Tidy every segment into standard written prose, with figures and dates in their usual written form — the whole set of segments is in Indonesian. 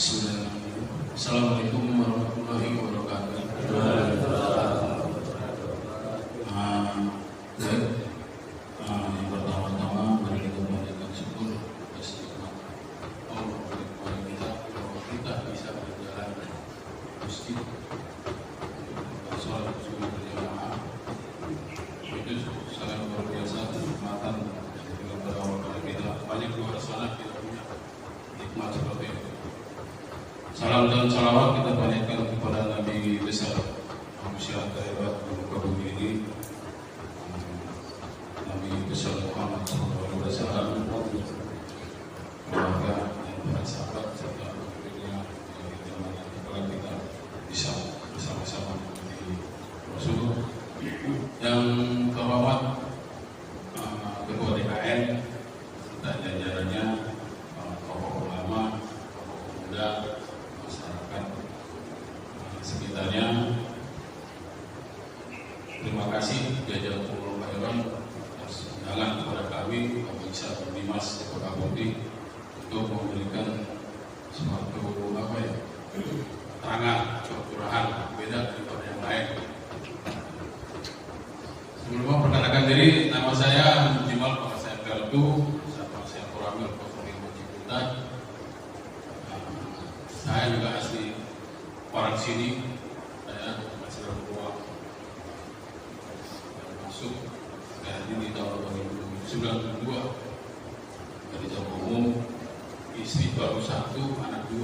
Bismillahirrahmanirrahim. Assalamualaikum warahmatullahi wabarakatuh. Yang pertama-tama mari kita panjatkan syukur atas nikmat Allah kepada kita bahwa kita bisa berjalan masjid sholat subuh berjamaah. Itu sangat luar biasa kenikmatan kepada Allah kita. Banyak luar sana kita punya nikmat seperti itu. Salam dan salawat kita panjatkan kepada Nabi besar manusia terhebat di muka bumi ini, Nabi besar Muhammad SAW, keluarga dan para sahabat serta pengikutnya yang zaman yang kita bisa bersama-sama menjadi Rasul. Yang terhormat Ketua DKN dan jajarannya, tokoh ulama, tokoh pemuda, masyarakat sekitarnya. Terima kasih jazakumullah khairan atas undangan kepada kami Bapak Isa Dimas Kota Putih untuk memberikan suatu keterangan kekurahan beda daripada yang lain. Sebelum memperkenalkan diri, nama saya Jimal Pengasih Peldu, saya Kuramil Kosongin Ciputat. Saya juga asli orang sini, saya masih orang tua. Masuk ini di tahun 2092 dari Jawa Umum, istri baru 1, anak 2.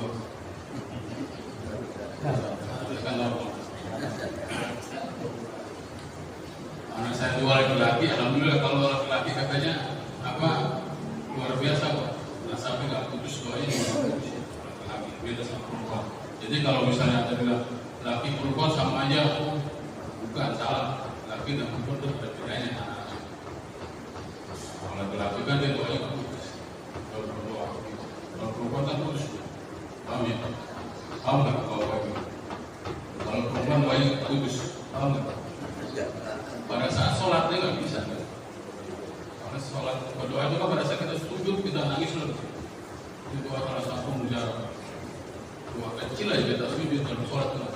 Anak saya 2 laki-laki, alhamdulillah. Kalau laki-laki katanya luar biasa Pak. Nah, sampai nggak putus doanya laki-laki, beda sama perempuan. Jadi kalau misalnya ada bilang laki perempuan sama aja, bukan, salah. Laki dan perempuan itu ada bedanya. Kalau laki-laki kan dia doanya nggak putus. Kalau perempuan kan putus. Paham ya? Paham nggak kalau perempuan doanya nggak putus? Paham nggak? Pada saat sholat dia nggak bisa. Karena sholat berdoa itu kan pada saat kita sujud kita nangis loh. Itu doa salah satu mujarab. Doa kecil aja kita sujud dalam sholat itu.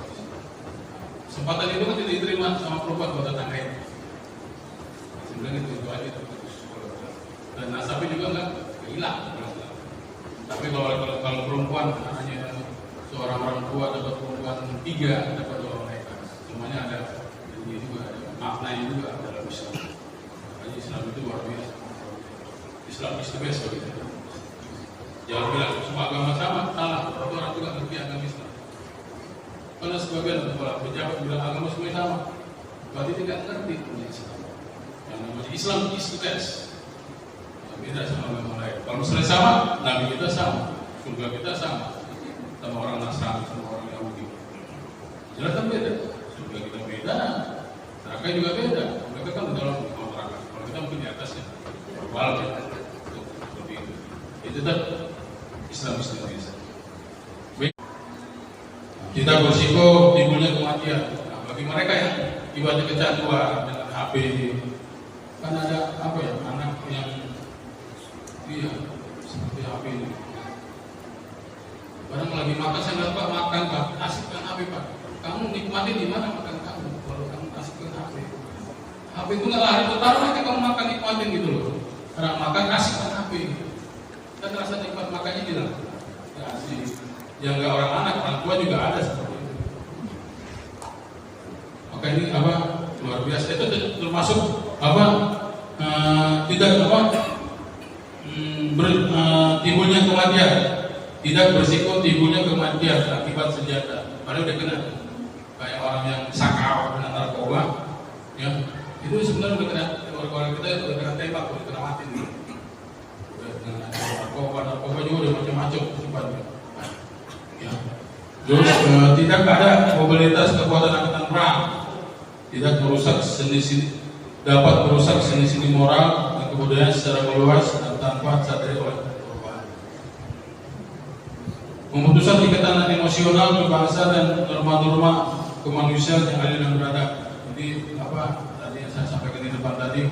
Kesempatan itu kan tidak diterima sama perempuan buat tetangga. Sebenarnya itu doa itu putus. Dan nasabnya juga nggak hilang. Tapi kalau perempuan hanya seorang orang tua dapat perempuan 3 dapat doa mereka. Semuanya ada ini juga ada maknanya juga dalam Islam. Makanya Islam itu luar biasa. Islam is the best gitu. Jangan bilang semua agama sama, salah. Orang juga ngerti agama Islam. Kalau sebagian pejabat bilang agama semua sama, berarti tidak ngerti Islam. Yang namanya Islam is the best. Beda sama agama lain. Kalau misalnya sama, Nabi kita sama, surga kita sama orang Nasrani, sama orang Yahudi. Jelas kan beda. Surga kita beda, neraka juga beda. Mereka kan di dalam neraka. Kalau kita mungkin di atasnya, berbal ya. Seperti itu. Itu tetap Islam Indonesia. Kita bersiko timbulnya kematian. Nah, bagi mereka yang ibadah kecanduan dengan HP, kan ada anak yang seperti HP ini. Barang lagi makan, saya bilang Pak makan Pak, asipkan HP Pak. Kamu nikmatin di mana makan kamu? Kalau kamu asipkan HP, HP itu nggak lari, taruh aja kamu makan nikmatin gitu loh. Karena makan asipkan HP. Dan rasa nikmat makannya tidak asik. Yang nggak orang anak, orang tua juga ada seperti itu. Maka ini luar biasa. Itu termasuk timbulnya kematian. Tidak bersiko timbulnya kematian akibat senjata. Padahal udah kena. Kayak orang yang sakau dengan narkoba, ya itu sebenarnya udah kena. Orang kita udah kena tembak, udah kena mati nih. Udah kena narkoba juga udah macam-macam sifatnya. Ya. Terus tidak ada mobilitas kekuatan angkatan perang, tidak merusak dapat merusak seni-seni moral dan kebudayaan secara meluas dan tanpa sadari oleh korban. Memutuskan ikatan emosional berbangsa dan norma-norma kemanusiaan yang adil dan beradab. Jadi tadi yang saya sampaikan di depan tadi,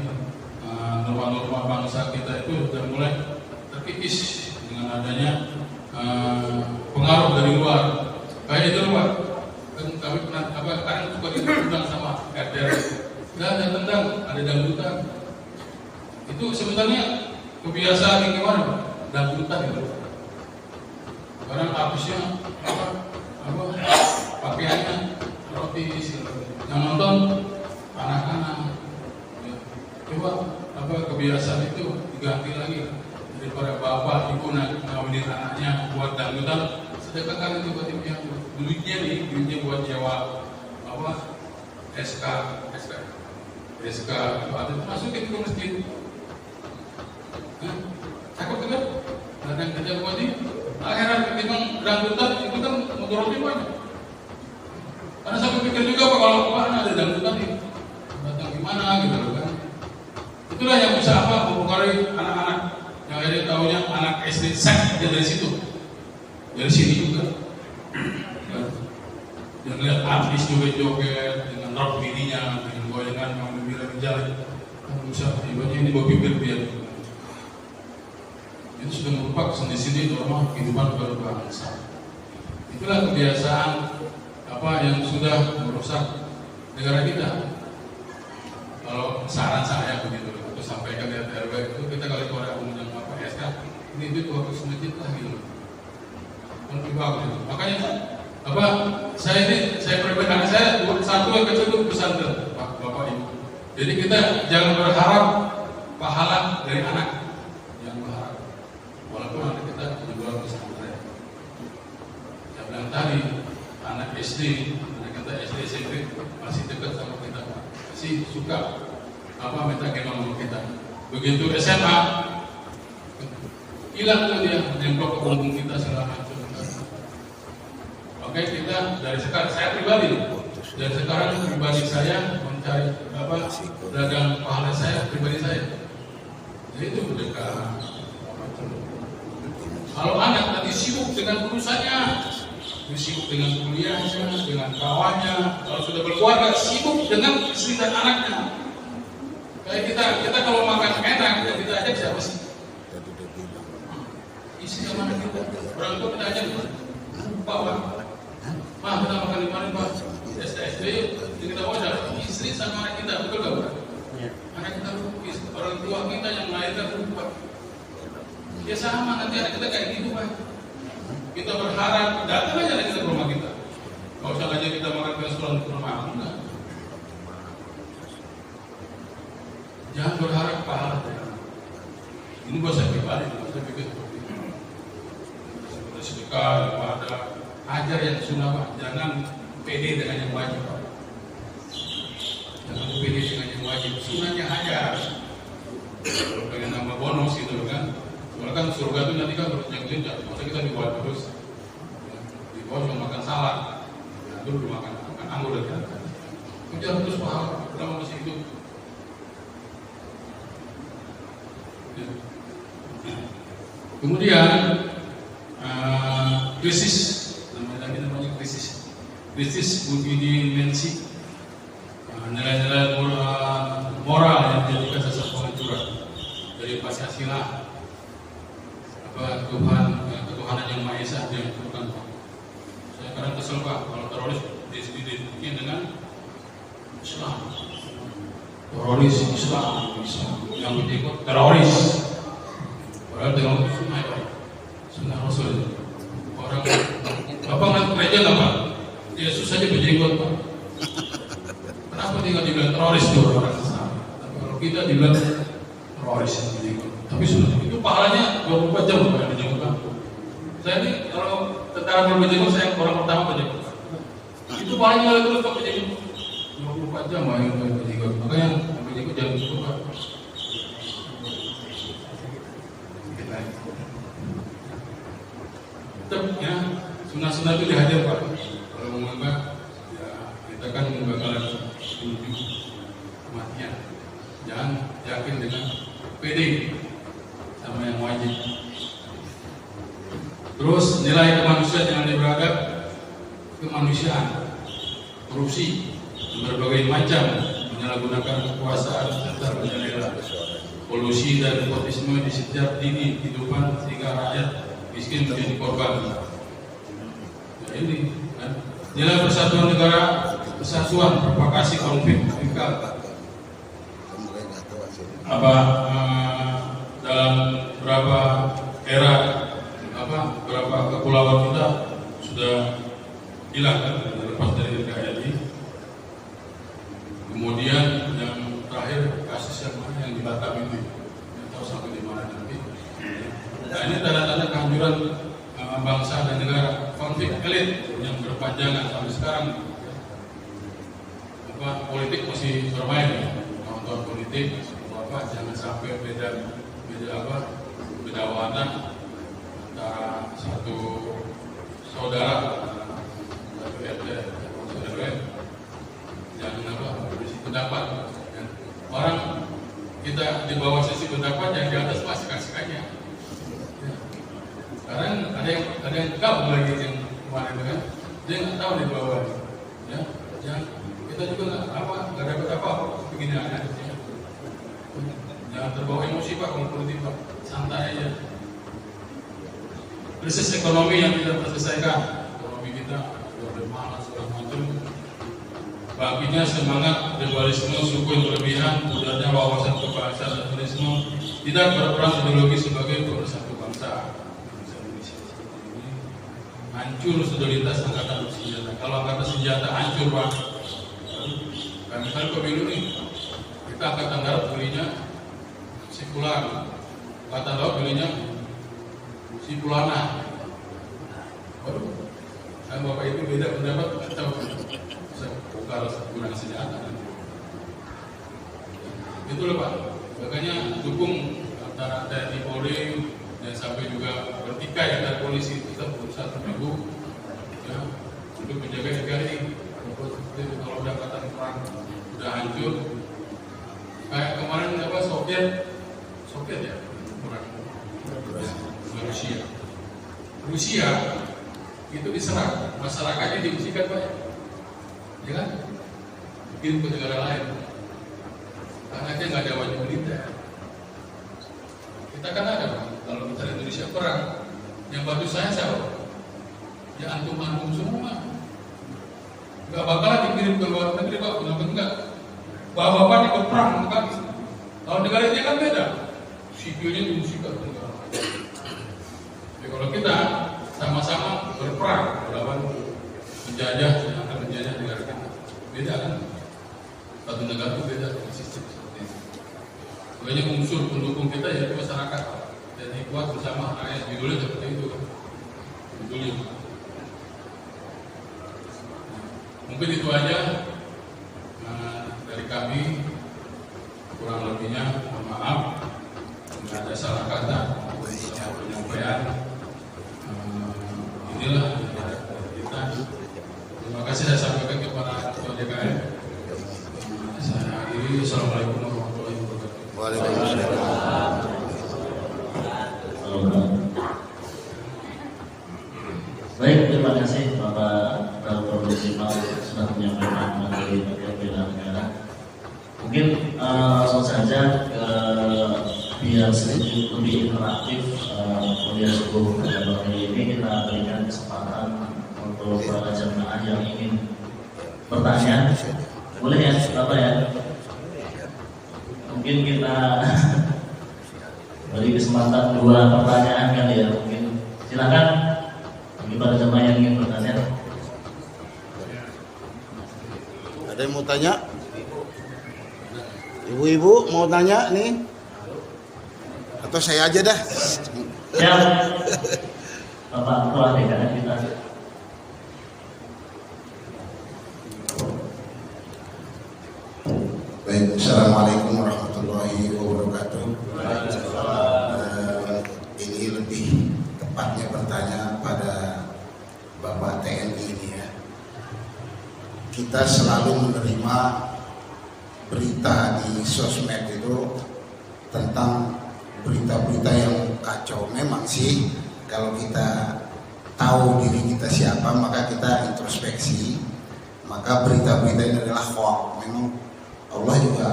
norma-norma bangsa kita itu sudah mulai terkikis dengan adanya pengaruh dari luar. Kayak itu loh Pak, kan kami pernah kadang suka ditendang sama RT. Nggak ada tendang, ada dangdutan. Itu sebenarnya kebiasaan yang gimana Pak? Dangdutan itu. Karena artisnya pakaiannya roti, yang nonton anak-anak. Coba kebiasaan itu diganti lagi, daripada bapak ibu ngawinin anaknya buat dangdutan, sedekahkan itu buat ibunya. Duitnya buat nyewa SK itu masukin ke masjid. Takut kan? Kadang kerja buat ini akhirat ketimbang dangdutan itu kan mudaratnya banyak. Karena saya pikir juga Pak, kalau kemarin ada dangdutan nih, datang gimana gitu loh kan. Itulah yang bisa mempengaruhi anak-anak yang ada tahunya anak SD sek aja dari situ, dari sini juga. Yang lihat artis joget-joget dengan rok mininya, dengan goyangan yang gembira berjalan, bisa tiba-tiba ini bawa bibir biar. Itu sudah merupakan seni-seni normal kehidupan berbangsa. Itulah kebiasaan yang sudah merusak negara kita. Kalau saran saya begitu, atau sampaikan dari RW itu kita kalau kepada umum yang SK, ini duit waktu semacam lah gitu. Lebih bagus itu. Makanya saya pribadi anak saya satu yang kecil itu pesantren, Bapak Ibu. Jadi kita jangan berharap pahala dari anak. Walaupun anak kita juga pesantren. Saya bilang tadi, anak SD, anak kita SD SMP masih dekat sama kita, masih suka minta gendong sama kita. Begitu SMA, hilang tuh dia, nempel ke punggung kita segala macam. Oke, kita dari sekarang, saya pribadi, dari sekarang pribadi saya mencari dagang pahala saya, pribadi saya. Jadi itu berdekat. Kalau anak nanti sibuk dengan urusannya, sibuk dengan kuliahnya, dengan kawannya, kalau sudah berkeluarga sibuk dengan istri dan anaknya. Kayak kita kalau makan enak, kita ajak siapa sih? Istri sama anak kita. Orang tua kita ajak, Pak, kita makan di mana Pak? SD, kita mau ada istri sama anak kita, betul nggak Pak? Anak kita orang tua kita yang melahirkan Pak. Ya sama, nanti anak kita kayak gitu Pak. Kita berharap datang aja kita ke rumah kita. Kalau usah aja kita makan ke restoran ke rumah, enggak. Jangan berharap pahala. Ini buat saya pribadi, saya pikir sedekah kepada ajar yang sunnah Pak. Jangan pede dengan yang wajib Pak. Jangan pede dengan yang wajib. Sunnahnya ajar. Kalau pengen nambah bonus gitu kan. Soalnya kan surga itu nanti kan berjenjang, masa kita dibuat terus di bawah cuma makan salad, dulu makan anggur dan kejar terus pahala, selama masih hidup. Kemudian krisis, namanya krisis multidimensi, nilai-nilai moral yang dijadikan dasar penghancuran dari Pancasila. Ketuhanan yang Maha Esa yang Tuhan. Saya kadang kesel Pak kalau teroris diidentikan dengan Islam. Teroris Islam yang berikut teroris. Padahal dengan sunnah Pak, sunnah Rasul. Orang Bapak nggak gereja nggak Pak? Yesus saja berjenggot Pak. Kenapa tinggal dibilang teroris itu orang Islam? Tapi kalau kita dibilang teroris yang berjenggot. Tapi sudah itu pahalanya 24 jam bukan berjenggot Pak. Saya ini kalau tentara berjenggot saya orang pertama berjenggot. Itu pahalanya terus Pak berjenggot 24 jam yang berjenggot. Makanya berjenggot jangan cukup Pak. Tetap ya sunnah-sunnah itu dihajar Pak. Kalau menganggap ya kita kan bakalan menuju kematian. Jangan yakin dengan PD sama yang wajib. Terus nilai kemanusiaan yang diberagam, kemanusiaan, korupsi berbagai macam, menyalahgunakan kekuasaan serta menyalahgunakan polusi dan nepotisme di setiap lini kehidupan sehingga rakyat miskin menjadi korban. Nah, ini kan nilai persatuan negara, persatuan propagasi konflik dalam beberapa era beberapa kepulauan kita sudah hilang kan, lepas dari NKRI. Kemudian yang terakhir kasus yang mana yang di Batam itu, nggak tahu sampai di mana nanti. Nah, ini tanda-tanda kehancuran bangsa dan negara, konflik elit yang berpanjangan sampai sekarang. Politik masih bermain ya, nonton politik, jangan sampai beda warna antara satu saudara, satu RT, RW, jangan berisi pendapat. Ya. Orang kita di bawah sisi pendapat, yang di atas kasih-kasihkannya. Ya. Sekarang ada yang gabung lagi yang kemarin kan, dia nggak tahu di bawah. Ya, kita juga nggak dapat apa begini aja. Jangan terbawa emosi Pak kalau politik Pak, santai aja. Krisis ekonomi yang tidak terselesaikan, ekonomi kita sudah bermalas segala macam. Bangkitnya semangat globalisme, suku yang berlebihan, mudahnya wawasan kebangsaan dan nasionalisme tidak berperan ideologi sebagai pemersatu bangsa. Hancur solidaritas angkatan bersenjata. Kalau angkatan senjata hancur Pak, kan misalnya pemilu nih, kita angkatan darat belinya Sipulan, angkatan laut belinya Sipulana. Waduh, kan Bapak itu beda pendapat atau bisa bongkar gudang senjata. Itu loh Pak, makanya dukung antara TNI Polri dan sampai juga bertikai antara polisi, kita berusaha terhubung ya, untuk menjaga negara ini. Kalau udah angkatan perang udah hancur, kayak kemarin Soviet ya, perang Rusia itu diserang, masyarakatnya diungsikan banyak, ya kan? Bikin ke negara lain, karena dia nggak ada wajib militer. Kita kan ada, kalau misalnya Indonesia perang, yang bantu saya siapa? Ya antum semua. Nggak bakalan dikirim ke luar negeri Pak, kenapa enggak? Bapak-bapak ikut perang kan? Kalau negara ini kan beda, sipilnya diungsikan ke negara lain. Jadi kalau kita sama-sama berperang melawan penjajah yang akan menjajah negara kita, beda kan? Satu negara itu beda dengan sistem seperti itu. Makanya unsur pendukung kita yaitu masyarakat dan kuat bersama rakyat, judulnya seperti itu kan? Judulnya. Mungkin itu aja dari kami, kurang lebihnya mohon maaf jika ada salah kata penyampaian. Inilah kita. Terima kasih saya sampaikan kepada Ketua DKM. Saya akhiri. Assalamualaikum warahmatullahi wabarakatuh. Waalaikumsalam. Baik, terima kasih Bapak Dr. Musimal sudah menyampaikan materi bela negara. Mungkin langsung saja biar sedikit lebih interaktif kuliah subuh pada hari ini, kita berikan kesempatan untuk para jemaah yang ingin bertanya. Boleh ya Bapak ya? Mungkin kita beri kesempatan 2 pertanyaan kali ya. Mungkin silakan bagi para jemaah yang ingin bertanya. Ada yang mau tanya? Ibu-ibu mau tanya nih? Atau saya aja dah? Ya, Bapak Ketua DKM kita. Baik, Assalamualaikum warahmatullahi wabarakatuh. Ini lebih tepatnya bertanya pada Bapak TNI ini ya. Kita selalu menerima berita di sosmed itu tentang berita-berita yang kacau. Memang sih kalau kita tahu diri kita siapa, maka kita introspeksi, maka berita-berita ini adalah hoax. Memang Allah juga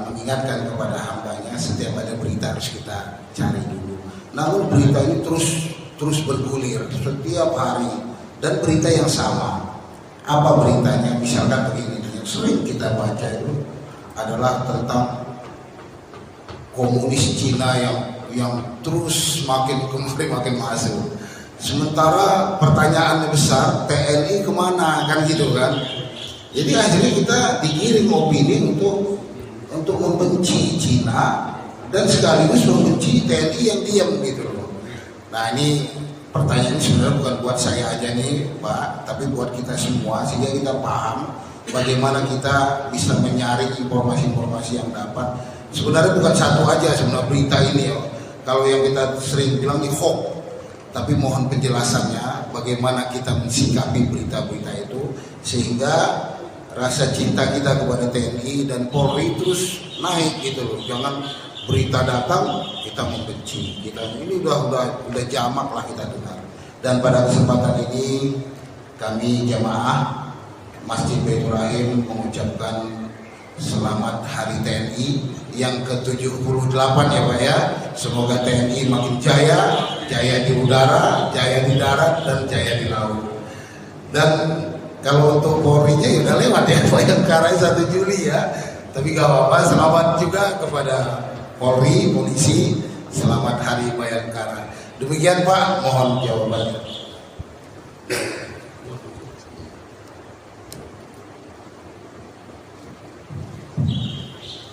mengingatkan kepada hambanya, setiap ada berita harus kita cari dulu. Namun berita ini terus terus bergulir setiap hari dan berita yang sama. Apa beritanya? Misalkan begini, yang sering kita baca itu adalah tentang komunis Cina yang terus makin kemari makin masuk. Sementara pertanyaannya besar, TNI kemana, kan gitu kan? Jadi akhirnya kita digiring opini untuk membenci Cina dan sekaligus membenci TNI yang diam gitu loh. Nah ini pertanyaan sebenarnya bukan buat saya aja nih Pak, tapi buat kita semua sehingga kita paham bagaimana kita bisa menyaring informasi-informasi yang dapat. Sebenarnya bukan satu aja sebenarnya berita ini ya. Kalau yang kita sering bilang ini hoax, tapi mohon penjelasannya bagaimana kita mensikapi berita-berita itu sehingga rasa cinta kita kepada TNI dan Polri terus naik gitu loh. Jangan berita datang kita membenci. Ini udah jamak lah kita dengar. Dan pada kesempatan ini kami jamaah Masjid Baitur Rahim mengucapkan selamat Hari TNI yang ke-78 ya Pak ya. Semoga TNI makin jaya, jaya di udara, jaya di darat, dan jaya di laut. Dan kalau untuk Polri-nya ya udah lewat ya Bayangkara 1 Juli ya. Tapi gak apa-apa, selamat juga kepada Polri, polisi, selamat Hari Bayangkara. Demikian Pak, mohon jawabannya.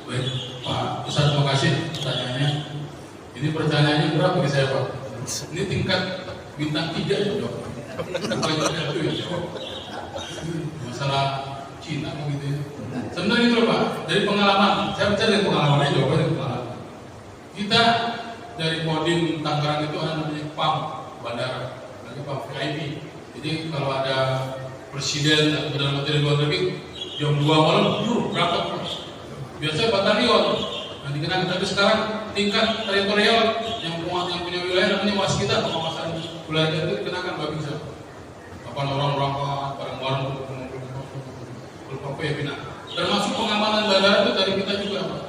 Baik, Pak Ustadz, terima kasih pertanyaannya. Ini pertanyaannya berat bagi saya Pak. Ini tingkat bintang 3 ya Dok. Paling banyak itu ya jawab. Masalah Cina begitu ya. Sebenarnya itu Pak, dari pengalaman, saya bicara dari pengalaman aja, jawabnya dari pengalaman. Kita dari Kodim Tangerang itu ada namanya PAM bandara, namanya PAM VIP. Jadi kalau ada presiden atau Perdana Menteri luar negeri jam 2 malam, berangkat Pak. Biasanya batalion yang dikenakan, tapi sekarang tingkat teritorial yang punya wilayah namanya waskita, pengawasan wilayah itu dikenakan Mbak bisa. Kapan orang-orang barang-barang apa ya pindah. Termasuk pengamanan bandara itu dari kita juga Pak.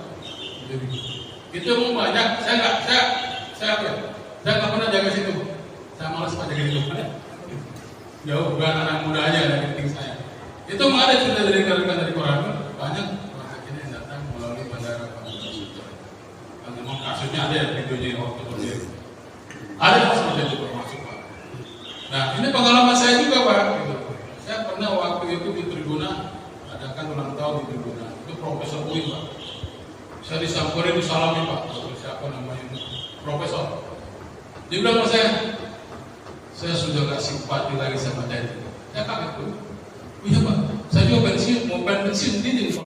Itu emang banyak. Saya nggak pernah jaga situ. Saya malas Pak jaga situ. Jauh bukan anak muda aja dari penting saya. Itu emang ada cerita dari rekan dari koran banyak orang ini yang datang melalui bandara Pak. Dan memang kasusnya ada yang videonya waktu itu. Ada pas seperti itu termasuk Pak. Nah ini pengalaman saya juga Pak. Gitu. Saya pernah waktu itu di Tribuna adakan ulang tahun di Tribuna. Itu Profesor Uin Pak. Saya disamperin, disalami Pak. Siapa namanya itu? Profesor. Dia bilang sama saya sudah gak simpati lagi sama TNI. Saya kaget tuh. Iya Pak, saya juga pensiun, mau pensiun ini.